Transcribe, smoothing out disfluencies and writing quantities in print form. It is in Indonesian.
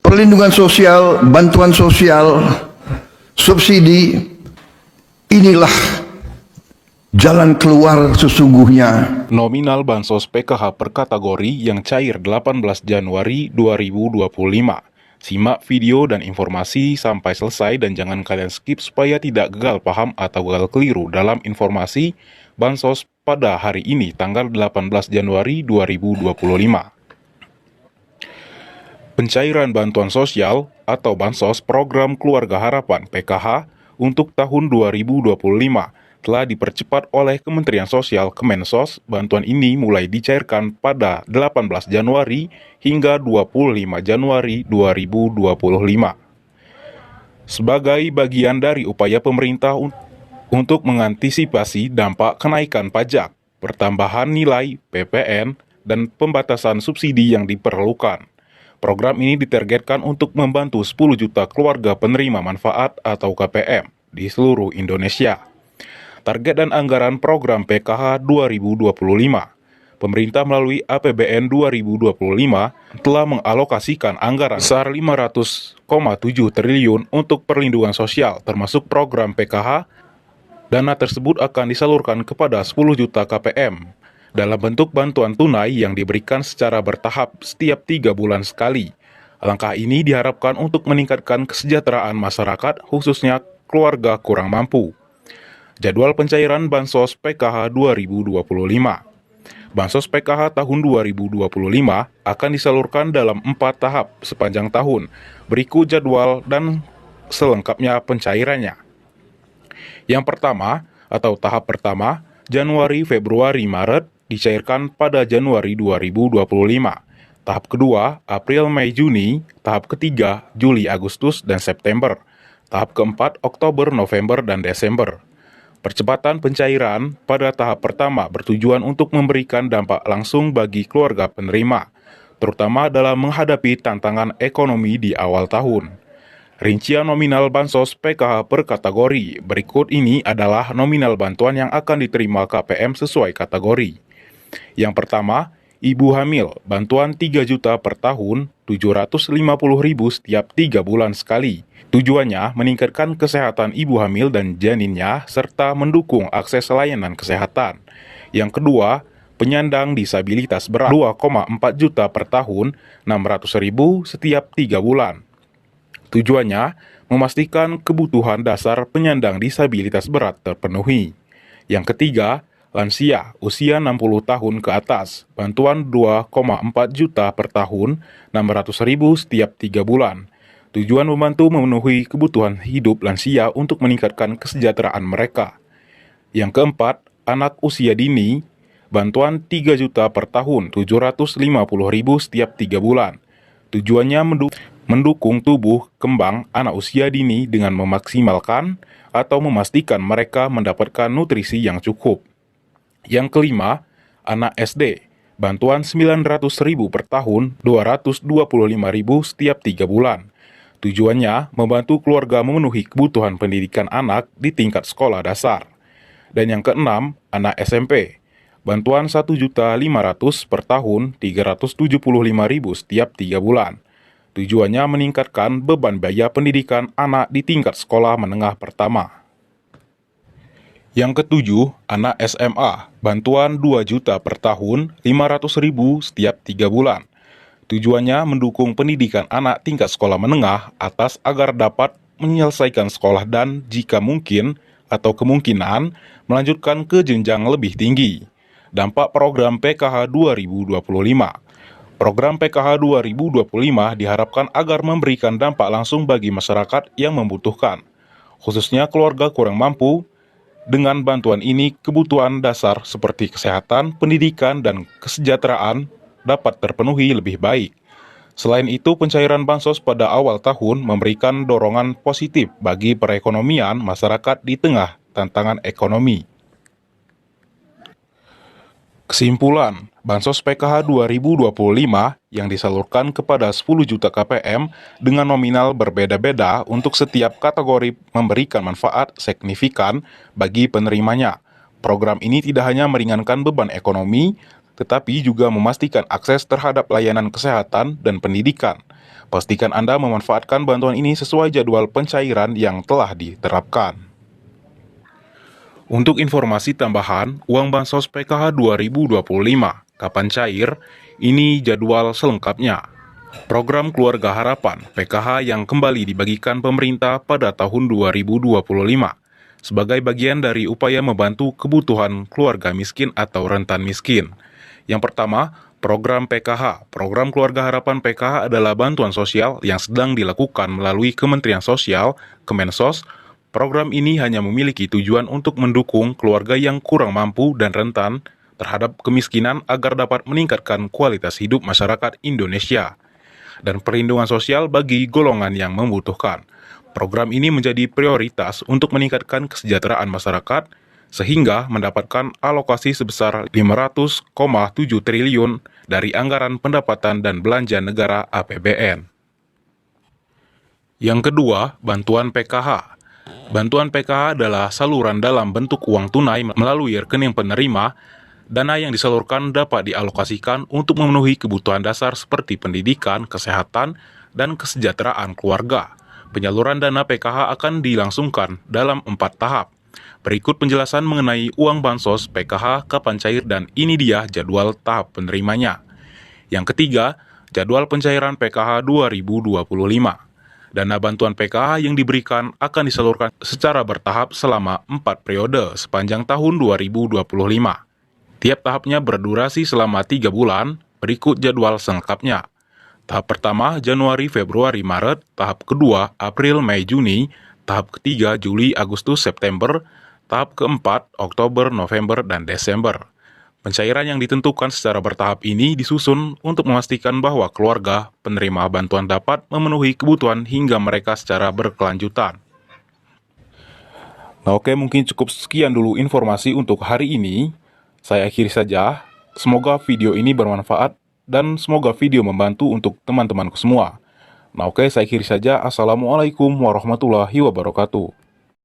perlindungan sosial, bantuan sosial, subsidi, inilah jalan keluar sesungguhnya. Nominal Bansos PKH per kategori yang cair 18 Januari 2025. Simak video dan informasi sampai selesai dan jangan kalian skip supaya tidak gagal paham atau gagal keliru dalam informasi Bansos pada hari ini tanggal 18 Januari 2025. Pencairan bantuan sosial atau Bansos Program Keluarga Harapan PKH untuk tahun 2025 telah dipercepat oleh Kementerian Sosial Kemensos. Bantuan ini mulai dicairkan pada 18 Januari hingga 25 Januari 2025. Sebagai bagian dari upaya pemerintah untuk mengantisipasi dampak kenaikan pajak, pertambahan nilai PPN, dan pembatasan subsidi yang diperlukan. Program ini ditargetkan untuk membantu 10 juta keluarga penerima manfaat atau KPM di seluruh Indonesia. Target dan anggaran program PKH 2025. Pemerintah melalui APBN 2025 telah mengalokasikan anggaran sebesar 500,7 triliun untuk perlindungan sosial termasuk program PKH. Dana tersebut akan disalurkan kepada 10 juta KPM dalam bentuk bantuan tunai yang diberikan secara bertahap setiap 3 bulan sekali. Langkah ini diharapkan untuk meningkatkan kesejahteraan masyarakat, khususnya keluarga kurang mampu. Jadwal pencairan Bansos PKH 2025. Bansos PKH tahun 2025 akan disalurkan dalam 4 tahap sepanjang tahun. Berikut jadwal dan selengkapnya pencairannya. Yang pertama, atau tahap pertama, Januari, Februari, Maret, dicairkan pada Januari 2025. Tahap kedua, April, Mei, Juni. Tahap ketiga, Juli, Agustus, dan September. Tahap keempat, Oktober, November, dan Desember. Percepatan pencairan pada tahap pertama bertujuan untuk memberikan dampak langsung bagi keluarga penerima, terutama dalam menghadapi tantangan ekonomi di awal tahun. Rincian nominal Bansos PKH per kategori. Berikut ini adalah nominal bantuan yang akan diterima KPM sesuai kategori. Yang pertama, ibu hamil, bantuan 3 juta per tahun, 750.000 setiap 3 bulan sekali. Tujuannya meningkatkan kesehatan ibu hamil dan janinnya, serta mendukung akses layanan kesehatan. Yang kedua, penyandang disabilitas berat, 2,4 juta per tahun, 600.000 setiap 3 bulan. Tujuannya memastikan kebutuhan dasar penyandang disabilitas berat terpenuhi. Yang ketiga, lansia usia 60 tahun ke atas, bantuan 2,4 juta per tahun, 600.000 setiap 3 bulan. Tujuan membantu memenuhi kebutuhan hidup lansia untuk meningkatkan kesejahteraan mereka. Yang keempat, anak usia dini, bantuan 3 juta per tahun, 750.000 setiap 3 bulan. Tujuannya mendukung tumbuh kembang anak usia dini dengan memaksimalkan atau memastikan mereka mendapatkan nutrisi yang cukup. Yang kelima, anak SD, bantuan 900.000 per tahun, 225.000 setiap 3 bulan. Tujuannya membantu keluarga memenuhi kebutuhan pendidikan anak di tingkat sekolah dasar. Dan yang keenam, anak SMP, bantuan 1.500.000 per tahun, 375.000 setiap 3 bulan. Tujuannya meningkatkan beban biaya pendidikan anak di tingkat sekolah menengah pertama. Yang ketujuh, anak SMA, bantuan 2 juta per tahun, 500.000 setiap 3 bulan. Tujuannya mendukung pendidikan anak tingkat sekolah menengah atas agar dapat menyelesaikan sekolah dan jika mungkin atau kemungkinan melanjutkan ke jenjang lebih tinggi. Dampak program PKH 2025. Program PKH 2025 diharapkan agar memberikan dampak langsung bagi masyarakat yang membutuhkan, khususnya keluarga kurang mampu. Dengan bantuan ini, kebutuhan dasar seperti kesehatan, pendidikan, dan kesejahteraan dapat terpenuhi lebih baik. Selain itu, pencairan Bansos pada awal tahun memberikan dorongan positif bagi perekonomian masyarakat di tengah tantangan ekonomi. Kesimpulan, Bansos PKH 2025 yang disalurkan kepada 10 juta KPM dengan nominal berbeda-beda untuk setiap kategori memberikan manfaat signifikan bagi penerimanya. Program ini tidak hanya meringankan beban ekonomi, tetapi juga memastikan akses terhadap layanan kesehatan dan pendidikan. Pastikan Anda memanfaatkan bantuan ini sesuai jadwal pencairan yang telah diterapkan. Untuk informasi tambahan, uang Bansos PKH 2025, kapan cair? Ini jadwal selengkapnya. Program Keluarga Harapan PKH yang kembali dibagikan pemerintah pada tahun 2025 sebagai bagian dari upaya membantu kebutuhan keluarga miskin atau rentan miskin. Yang pertama, program PKH. Program Keluarga Harapan PKH adalah bantuan sosial yang sedang dilakukan melalui Kementerian Sosial, Kemensos. Program ini hanya memiliki tujuan untuk mendukung keluarga yang kurang mampu dan rentan terhadap kemiskinan agar dapat meningkatkan kualitas hidup masyarakat Indonesia dan perlindungan sosial bagi golongan yang membutuhkan. Program ini menjadi prioritas untuk meningkatkan kesejahteraan masyarakat sehingga mendapatkan alokasi sebesar 500,7 triliun dari anggaran pendapatan dan belanja negara APBN. Yang kedua, bantuan PKH. Bantuan PKH adalah saluran dalam bentuk uang tunai melalui rekening penerima. Dana yang disalurkan dapat dialokasikan untuk memenuhi kebutuhan dasar seperti pendidikan, kesehatan, dan kesejahteraan keluarga. Penyaluran dana PKH akan dilangsungkan dalam 4 tahap. Berikut penjelasan mengenai uang Bansos PKH kapan cair dan ini dia jadwal tahap penerimanya. Yang ketiga, jadwal pencairan PKH 2025. Dana bantuan PKH yang diberikan akan disalurkan secara bertahap selama 4 periode sepanjang tahun 2025. Tiap tahapnya berdurasi selama 3 bulan, berikut jadwal selengkapnya. Tahap pertama, Januari, Februari, Maret. Tahap kedua, April, Mei, Juni. Tahap ketiga, Juli, Agustus, September. Tahap keempat, Oktober, November, dan Desember. Pencairan yang ditentukan secara bertahap ini disusun untuk memastikan bahwa keluarga penerima bantuan dapat memenuhi kebutuhan hingga mereka secara berkelanjutan. Nah oke, mungkin cukup sekian dulu informasi untuk hari ini. Saya akhiri saja. Semoga video ini bermanfaat dan semoga video membantu untuk teman-temanku semua. Nah oke, saya akhiri saja. Assalamualaikum warahmatullahi wabarakatuh.